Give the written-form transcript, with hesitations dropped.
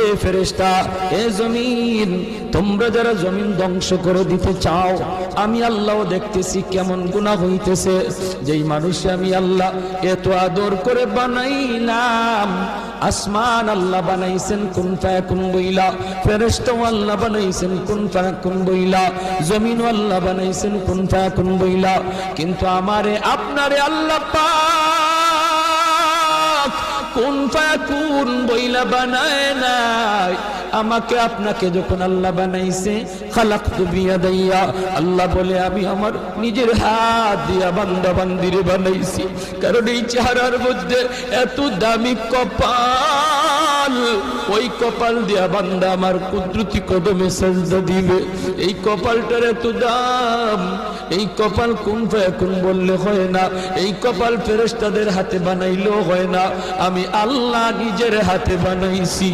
এ ফেরেশতা, এ জমিন, তোমরা যারা জমিন ধ্বংস করে দিতে চাও, আমি আল্লাহ দেখতেছি কেমন গুনাহ হইতেছে। যেই মানুষে আমি আল্লাহ এত আদর করে বানাইলাম, আসমান আল্লাহ বানাইছেন কুন ফায়াকুন বইলা, ফেরেশতা আল্লাহ বানাইছেন কুন ফায়াকুন বইলা, জমিন আল্লাহ বানাইছেন কুন ফায়াকুন বইলা, কিন্তু আমারে আপনারে আল্লাহ পাক কুন ফায়াকুন বইলা বানায় নাই। আমাকে আপনাকে যখন আল্লাহ বানাইছে, খালাকতু বিয়াদাইয়া, আল্লাহ বলে আমি আমার নিজের হাত দিয়া বান্দা বান্দিরে বানাইছি। কারণ এই চেহারার মধ্যে এত দামি কপাল, ওই কপাল দিয়া বান্দা আমার কুদরতি কদমে সাজদা দিবে। এই কপালটার এত দাম, এই কপাল কুন ফায়াকুন বললে হয় না, এই কপাল ফেরেশতাদের হাতে বানাইলেও হয় না, আমি আল্লাহ নিজের হাতে বানাইছি।